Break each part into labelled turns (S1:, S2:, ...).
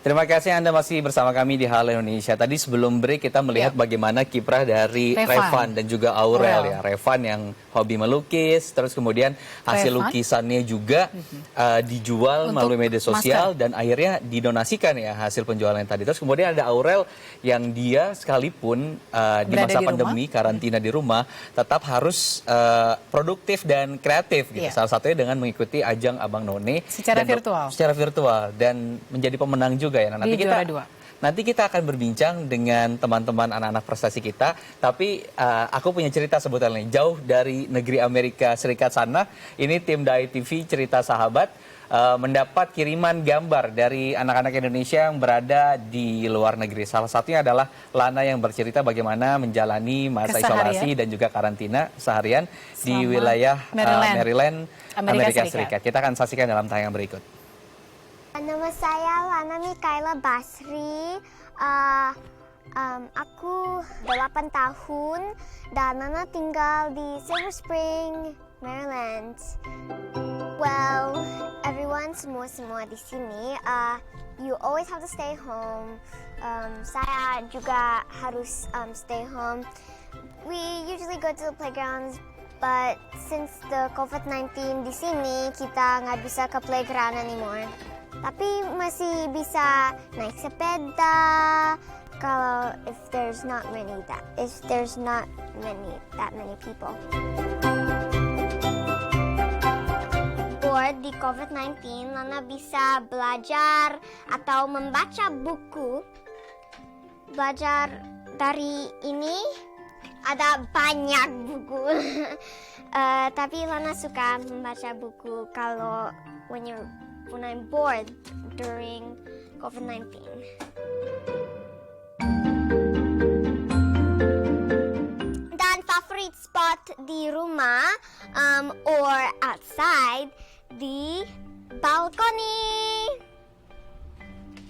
S1: Terima kasih Anda masih bersama kami di Halo Indonesia. Tadi sebelum break kita melihat bagaimana kiprah dari Revan dan juga Aurel ya. Revan yang hobi melukis, terus kemudian hasil lukisannya juga dijual melalui media sosial dan akhirnya didonasikan ya hasil penjualan tadi. Terus kemudian ada Aurel yang dia sekalipun di masa pandemi, karantina di rumah, tetap harus produktif dan kreatif gitu. Salah satunya dengan mengikuti ajang Abang None
S2: secara virtual
S1: dan menjadi pemenang juga ya. Nah, nanti kita akan berbincang dengan teman-teman anak-anak prestasi kita. Tapi aku punya cerita sebetulnya jauh dari negeri Amerika Serikat sana. Ini tim Dai TV Cerita Sahabat mendapat kiriman gambar dari anak-anak Indonesia yang berada di luar negeri. Salah satunya adalah Lana yang bercerita bagaimana menjalani masa isolasi dan juga karantina seharian di wilayah Maryland, Amerika Serikat. Kita akan saksikan dalam tayangan berikut.
S3: Nama saya Lana Mikaela Basri. Aku 8 tahun dan Lana tinggal di Silver Spring, Maryland. Well, everyone, semua di sini, you always have to stay home. Saya juga harus stay home. We usually go to the playgrounds, but since the COVID-19 di sini, kita nggak bisa ke playground anymore. Tapi masih bisa naik sepeda kalau if there's not that many people. Bored di COVID-19, Lana bisa belajar atau membaca buku. Belajar dari ini ada banyak buku. Tapi Lana suka membaca buku kalau when I'm bored during COVID-19. Dan favorite spot di rumah or outside di balkoni.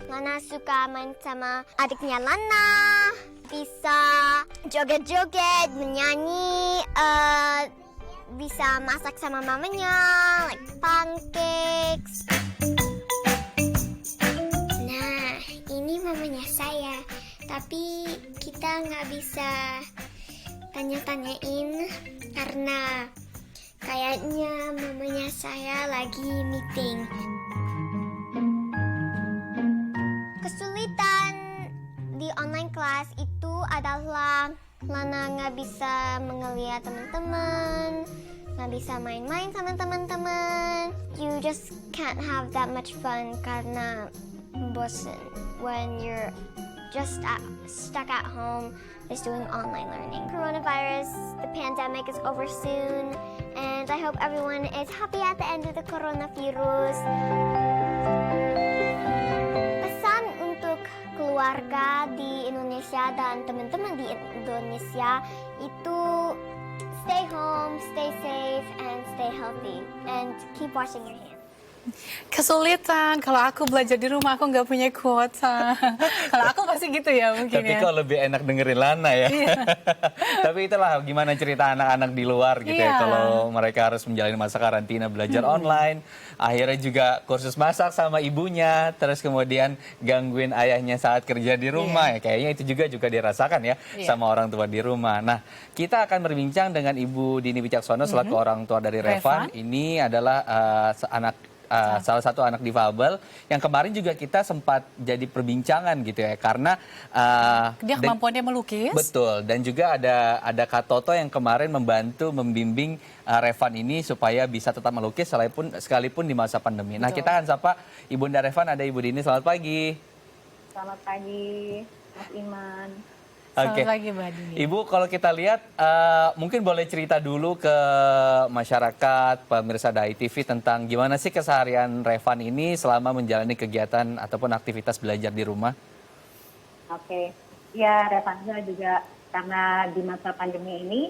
S3: Lana suka main sama adiknya Lana, bisa joget-joget, menyanyi, bisa masak sama mamanya, like pancakes. Nah, ini mamanya saya, tapi kita nggak bisa tanya-tanyain karena kayaknya mamanya saya lagi meeting. Kesulitan di online class itu adalah Lana nggak bisa mengelihat teman-teman, nggak bisa main-main sama teman-teman. You just can't have that much fun karena bosen when you're just stuck at home just doing online learning. Coronavirus, the pandemic is over soon, and I hope everyone is happy at the end of the coronavirus. Pesan untuk keluarga di Indonesia dan teman-teman di Indonesia itu stay home, stay safe, and stay healthy, and keep washing your hands.
S2: Kesulitan, kalau aku belajar di rumah aku nggak punya kuota. Kalau aku pasti gitu ya mungkin.
S1: Tapi kok lebih enak dengerin Lana ya. Tapi itulah gimana cerita anak-anak di luar gitu ya. Kalau mereka harus menjalani masa karantina belajar online. Akhirnya juga kursus masak sama ibunya. Terus kemudian gangguin ayahnya saat kerja di rumah ya. Kayaknya itu juga dirasakan ya sama orang tua di rumah. Nah, kita akan berbincang dengan Ibu Dini Wicaksono selaku orang tua dari Revan. Ini adalah salah satu anak difabel yang kemarin juga kita sempat jadi perbincangan gitu ya karena
S2: dia kemampuannya melukis.
S1: Betul, dan juga ada Kak Toto yang kemarin membimbing Revan ini supaya bisa tetap melukis sekalipun di masa pandemi. Nah, kita akan sapa Ibunda Revan, ada Ibu Dini. Selamat pagi.
S4: Selamat pagi, Mas Iman.
S1: Oke, Ibu, kalau kita lihat mungkin boleh cerita dulu ke masyarakat, pemirsa Dai TV tentang gimana sih keseharian Revan ini selama menjalani kegiatan ataupun aktivitas belajar di rumah?
S4: Oke, ya Revan juga karena di masa pandemi ini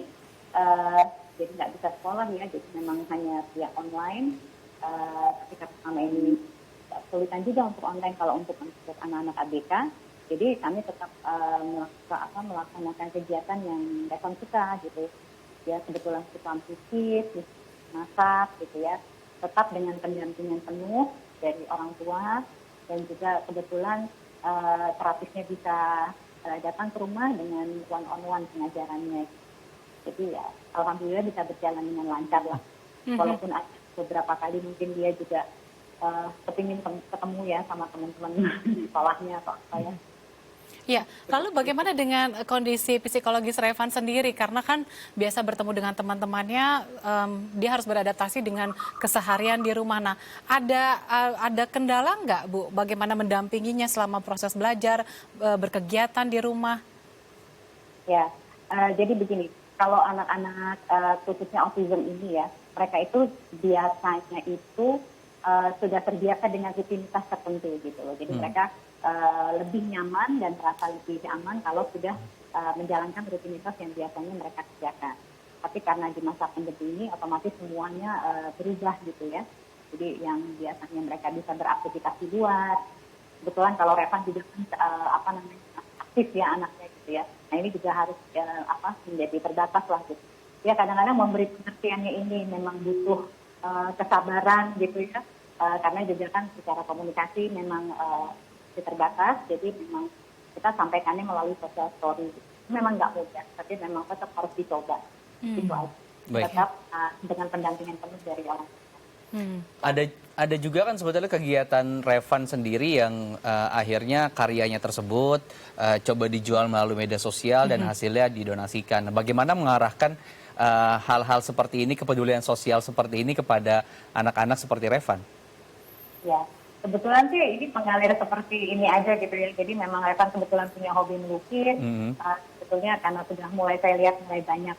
S4: jadi nggak bisa sekolah ya, jadi memang hanya via online. Ketika pertama ini kesulitan juga untuk online kalau untuk anak-anak ABK. Jadi kami tetap melaksanakan kegiatan yang Revan suka gitu ya, kebetulan suka melukis, masak gitu ya, tetap dengan pendampingan penuh dari orang tua dan juga kebetulan terapisnya bisa datang ke rumah dengan one-on-one pengajarannya. Jadi ya alhamdulillah bisa berjalan dengan lancar lah. Walaupun ada beberapa kali mungkin dia juga kepingin ketemu ya sama teman-teman di sekolahnya atau apa ya.
S2: Ya, lalu bagaimana dengan kondisi psikologis Revan sendiri? Karena kan biasa bertemu dengan teman-temannya, dia harus beradaptasi dengan keseharian di rumah. Nah, ada kendala nggak, Bu? Bagaimana mendampinginya selama proses belajar, berkegiatan di rumah?
S4: Ya, jadi begini, kalau anak-anak khususnya autism ini ya, mereka itu biasanya itu sudah terbiasa dengan rutinitas tertentu gitu loh. Jadi mereka lebih nyaman dan merasa lebih aman kalau sudah menjalankan rutinitas yang biasanya mereka kerjakan. Tapi karena di masa pandemi ini otomatis semuanya berubah gitu ya. Jadi yang biasanya mereka bisa beraktivitas di luar. Kebetulan kalau Revan juga kan aktif ya anaknya gitu ya. Nah ini juga harus menjadi terbatas lah gitu. Ya kadang-kadang memberi pengertiannya ini memang butuh kesabaran gitu ya. Karena juga kan secara komunikasi memang terbatas, jadi memang kita sampaikannya melalui social story. Memang nggak mudah, tapi memang tetap harus dicoba. Itu aja. Tetap dengan pendampingan penuh dari orang tua.
S1: Ada juga kan sebetulnya kegiatan Revan sendiri yang akhirnya karyanya tersebut coba dijual melalui media sosial dan hasilnya didonasikan. Nah, bagaimana mengarahkan hal-hal seperti ini, kepedulian sosial seperti ini kepada anak-anak seperti Revan?
S4: Ya, kebetulan sih ini mengalir seperti ini aja gitu ya. Jadi memang Revan kebetulan punya hobi melukis. Sebetulnya karena sudah saya lihat mulai banyak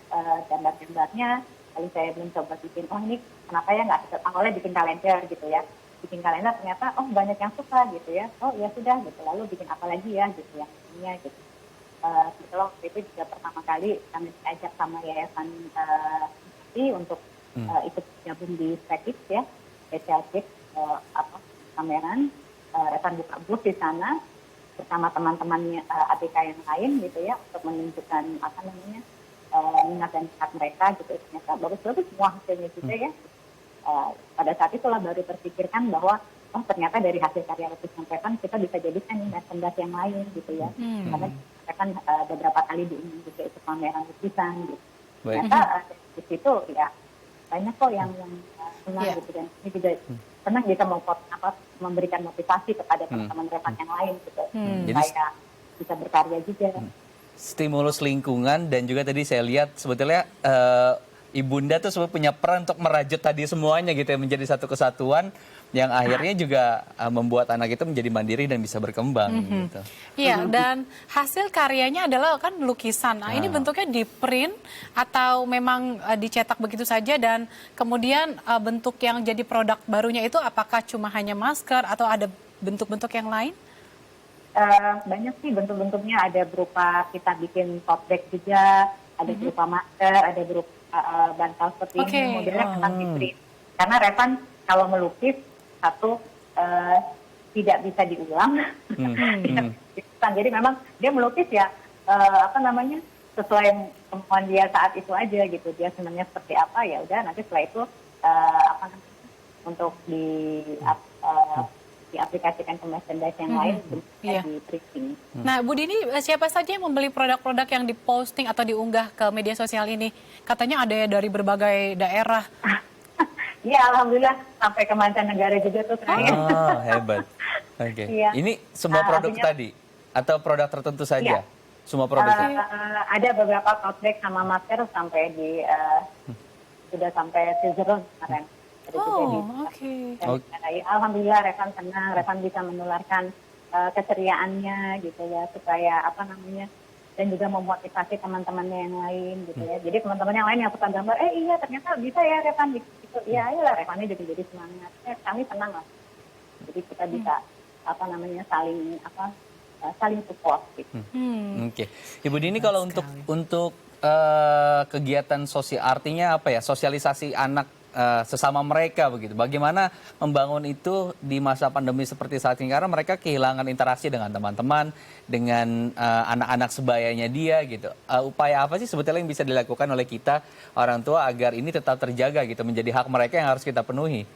S4: gambar-gambarnya. Lalu saya mencoba bikin, ini kenapa ya nggak awalnya bikin kalender gitu ya. Bikin kalender ternyata, banyak yang suka gitu ya. Oh ya sudah gitu, lalu bikin apa lagi ya gitu ya. Ini gitu. Setelah waktu itu juga pertama kali kami diajak sama Yayasan untuk ikut gabung di Spekit ya. Spesialis pameran, Revan buka booth di sana bersama teman-temannya ABK yang lain gitu ya untuk menunjukkan minat dan bakat mereka gitu. Ternyata bagus-bagus semua hasilnya juga ya. Pada saat itulah baru terpikirkan bahwa ternyata dari hasil karya lukisan Revan kita bisa jadikan merchandise yang lain gitu ya. Karena Revan beberapa kali diundang juga ikut pameran lukisan gitu. Ternyata di situ ya banyak kok yang senang gitu, dan ini juga senang bisa memberikan motivasi kepada teman-teman Revan yang lain gitu. Supaya bisa berkarya juga.
S1: Stimulus lingkungan dan juga tadi saya lihat sebetulnya Ibunda tuh sebenarnya punya peran untuk merajut tadi semuanya gitu ya, menjadi satu kesatuan yang akhirnya juga membuat anak itu menjadi mandiri dan bisa berkembang gitu.
S2: Iya, dan hasil karyanya adalah kan lukisan. Nah, ini bentuknya di print atau memang dicetak begitu saja, dan kemudian bentuk yang jadi produk barunya itu apakah cuma hanya masker atau ada bentuk-bentuk yang lain?
S4: Banyak sih bentuk-bentuknya, ada berupa kita bikin tote bag juga, ada berupa masker, ada berupa bantal seperti ini, modelnya memang di print. Karena Revan kalau melukis tidak bisa diulang, jadi memang dia melukis ya sesuai kemampuan dia saat itu aja gitu. Dia senangnya seperti apa ya udah, nanti setelah itu untuk diaplikasikan ke merchandise yang lain di printing.
S2: Nah, Bu Dini, siapa saja yang membeli produk-produk yang diposting atau diunggah ke media sosial ini? Katanya ada ya dari berbagai daerah.
S4: Iya, alhamdulillah sampai ke mancanegara juga tuh terakhir.
S1: Oh, hebat. Oke.
S4: Iya.
S1: Ini semua produk tadi atau produk tertentu saja? Semua produk.
S4: Ada beberapa tote bag sama masker sampai sudah sampai Switzerland kemarin. Alhamdulillah Revan senang, Revan bisa menularkan keceriaannya gitu ya, supaya dan juga memotivasi teman-temannya yang lain gitu ya. Jadi teman-teman yang lain yang suka gambar, iya ternyata bisa ya Revan gitu. Iya, ayolah Revannya jadi semangat. Kami senang lah. Jadi kita bisa saling support gitu.
S1: Oke. Ibu Dini, kalau untuk kegiatan sosial, artinya apa ya, sosialisasi anak sesama mereka begitu. Bagaimana membangun itu di masa pandemi seperti saat ini, karena mereka kehilangan interaksi dengan teman-teman, dengan anak-anak sebayanya dia gitu. Upaya apa sih sebetulnya yang bisa dilakukan oleh kita orang tua agar ini tetap terjaga gitu, menjadi hak mereka yang harus kita penuhi?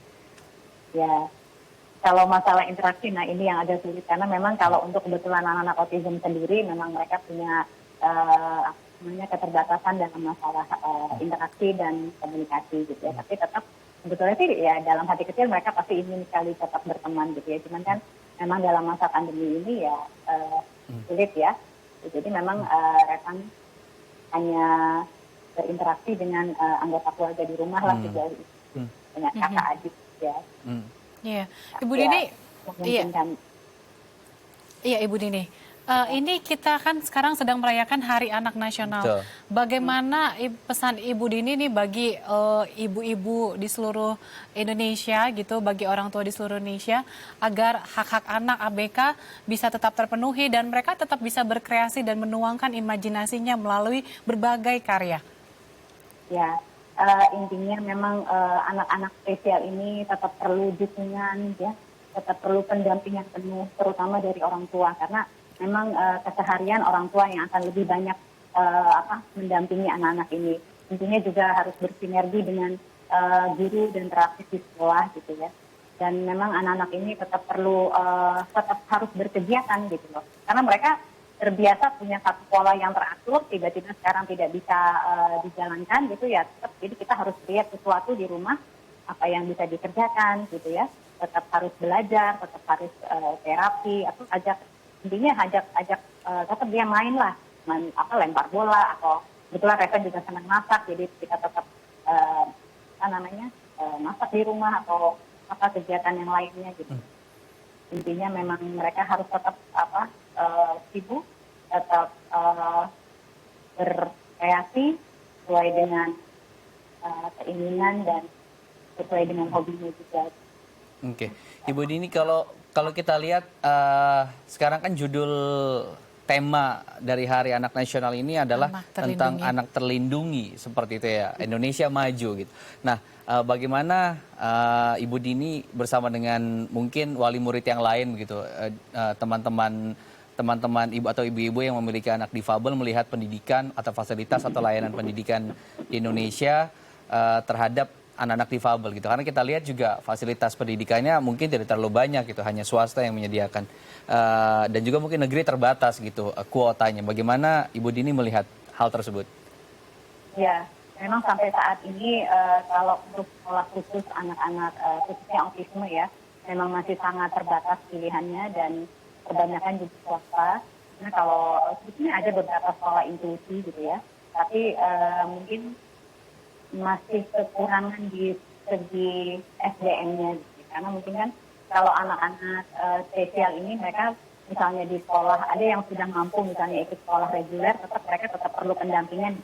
S4: Ya, kalau masalah interaksi, nah ini yang agak sulit karena memang kalau untuk kebetulan anak-anak autism sendiri, memang mereka punya keterbatasan dalam masalah interaksi dan komunikasi gitu ya. Tapi tetap sebetulnya sih ya dalam hati kecil mereka pasti ingin sekali tetap berteman gitu ya. Cuman kan memang dalam masa pandemi ini ya sulit ya. Jadi memang Revan hanya berinteraksi dengan anggota keluarga di rumah lah sejauh itu dengan kakak adik ya.
S2: Iya, Ibu Dini. Iya.
S4: Memungkinkan.
S2: Iya, Ibu Dini. Ini kita kan sekarang sedang merayakan Hari Anak Nasional.
S1: Betul.
S2: Bagaimana pesan Ibu Dini nih bagi ibu-ibu di seluruh Indonesia gitu, bagi orang tua di seluruh Indonesia agar hak-hak anak ABK bisa tetap terpenuhi dan mereka tetap bisa berkreasi dan menuangkan imajinasinya melalui berbagai karya.
S4: Ya, intinya memang anak-anak spesial ini tetap perlu dukungan ya, tetap perlu pendampingan penuh terutama dari orang tua karena memang keseharian orang tua yang akan lebih banyak mendampingi anak-anak ini. Tentunya juga harus bersinergi dengan guru dan terapi di sekolah gitu ya. Dan memang anak-anak ini tetap perlu tetap harus berkegiatan gitu loh. Karena mereka terbiasa punya satu pola yang teratur, tiba-tiba sekarang tidak bisa dijalankan gitu ya. Tetap, jadi kita harus lihat sesuatu di rumah apa yang bisa dikerjakan gitu ya. Tetap harus belajar, tetap harus terapi atau intinya ajak tetap dia main lah, lempar bola atau kebetulan Revan juga senang masak, jadi kita tetap masak di rumah atau kegiatan yang lainnya gitu. Intinya memang mereka harus tetap sibuk, tetap berkreasi sesuai dengan keinginan dan sesuai dengan hobinya juga.
S1: Oke, Ibu Dini kalau kita lihat sekarang kan judul tema dari Hari Anak Nasional ini adalah tentang anak terlindungi seperti itu ya, Indonesia maju gitu. Nah, bagaimana Ibu Dini bersama dengan mungkin wali murid yang lain gitu, teman-teman ibu atau ibu-ibu yang memiliki anak difabel melihat pendidikan atau fasilitas atau layanan pendidikan di Indonesia terhadap anak-anak difabel gitu, karena kita lihat juga fasilitas pendidikannya mungkin tidak terlalu banyak gitu, hanya swasta yang menyediakan dan juga mungkin negeri terbatas gitu kuotanya. Bagaimana Ibu Dini melihat hal tersebut?
S4: Ya, memang sampai saat ini kalau untuk sekolah khusus anak-anak khususnya autisme ya, memang masih sangat terbatas pilihannya dan kebanyakan juga swasta. Karena kalau sebetulnya ada beberapa sekolah inklusi gitu ya, tapi mungkin masih kekurangan di segi SDM-nya gitu. Karena mungkin kan kalau anak-anak spesial ini mereka misalnya di sekolah ada yang sudah mampu misalnya ikut sekolah reguler, mereka tetap perlu pendampingan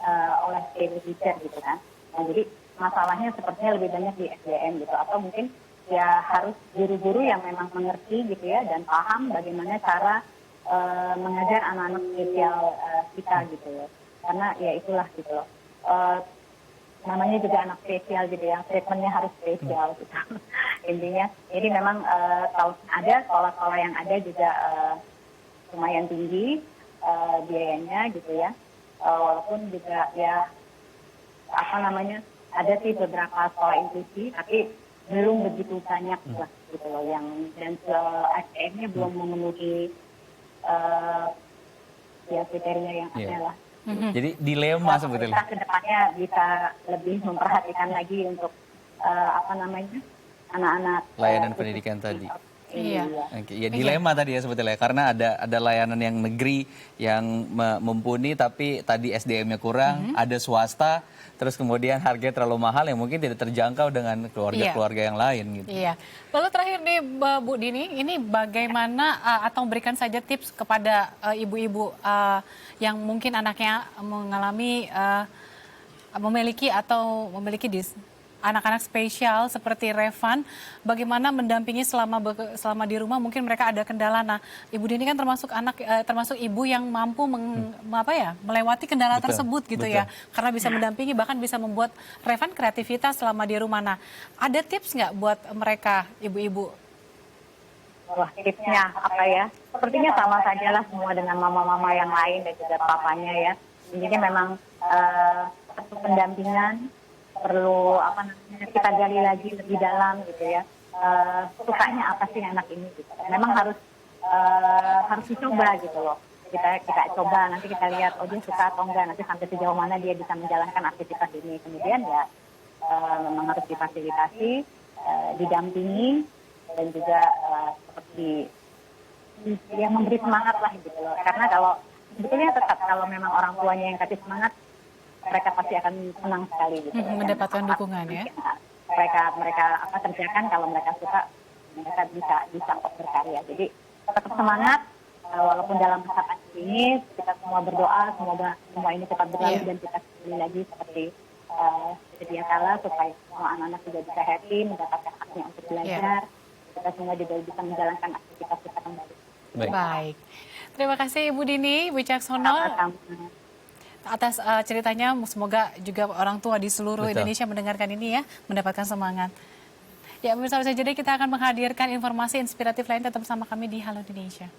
S4: oleh stable teacher gitu kan. Nah, jadi masalahnya sepertinya lebih banyak di SDM gitu, atau mungkin ya harus guru-guru yang memang mengerti gitu ya dan paham bagaimana cara mengajar anak-anak spesial kita gitu ya. Karena ya itulah gitu loh. Namanya juga anak spesial gitu ya, treatmentnya harus spesial gitu. Intinya, jadi memang kalau ada sekolah-sekolah yang ada juga lumayan tinggi biayanya gitu ya. Walaupun juga ya ada sih beberapa sekolah inklusi, tapi belum begitu banyak lah gitu loh yang dan SDM-nya belum memenuhi kriteria yang ada lah.
S1: Jadi dilema sebetulnya.
S4: Kita kedepannya bisa lebih memperhatikan lagi untuk anak-anak
S1: layanan pendidikan tadi.
S2: Iya.
S1: Oke, ya dilema tadi ya sebetulnya karena ada layanan yang negeri yang mumpuni tapi tadi SDM-nya kurang, ada swasta, terus kemudian harga terlalu mahal yang mungkin tidak terjangkau dengan keluarga-keluarga yang lain gitu.
S2: Iya. Lalu terakhir nih Bu Dini, ini bagaimana atau berikan saja tips kepada ibu-ibu yang mungkin anaknya mengalami memiliki anak-anak spesial seperti Revan, bagaimana mendampingi selama di rumah, mungkin mereka ada kendala. Nah, Ibu Dini kan termasuk ibu yang mampu melewati kendala tersebut gitu ya, karena bisa mendampingi bahkan bisa membuat Revan kreativitas selama di rumah. Nah, ada tips nggak buat mereka ibu-ibu?
S4: Wah, tipsnya apa ya? Sepertinya sama saja lah semua dengan mama-mama yang lain dan juga papanya ya. Intinya memang pendampingan perlu kita gali lagi lebih dalam gitu ya. sukanya apa sih anak ini gitu. Memang harus dicoba gitu loh. Kita coba, nanti kita lihat oh dia suka atau enggak, nanti sampai sejauh mana dia bisa menjalankan aktivitas ini. Kemudian ya memang harus difasilitasi, didampingi, dan juga seperti yang memberi semangat lah gitu loh. Karena kalau sebetulnya tetap kalau memang orang tuanya yang kasih semangat, mereka pasti akan senang sekali gitu.
S2: Mendapatkan dukungan ya.
S4: Mereka kerjakan, kalau mereka suka, mereka bisa kok berkarya. Jadi tetap semangat, walaupun dalam masa pandemi ini kita semua berdoa semoga semua ini cepat berlalu dan kita kembali lagi seperti sedia kala, supaya semua anak-anak juga bisa happy, mendapatkan haknya untuk belajar. Kita semua juga bisa menjalankan aktivitas kita kembali.
S2: Baik. Terima kasih Ibu Dini Wicaksono atas ceritanya. Semoga juga orang tua di seluruh Indonesia mendengarkan ini ya, mendapatkan semangat. Ya, pemirsa, jadi kita akan menghadirkan informasi inspiratif lain. Tetap bersama kami di Halo Indonesia.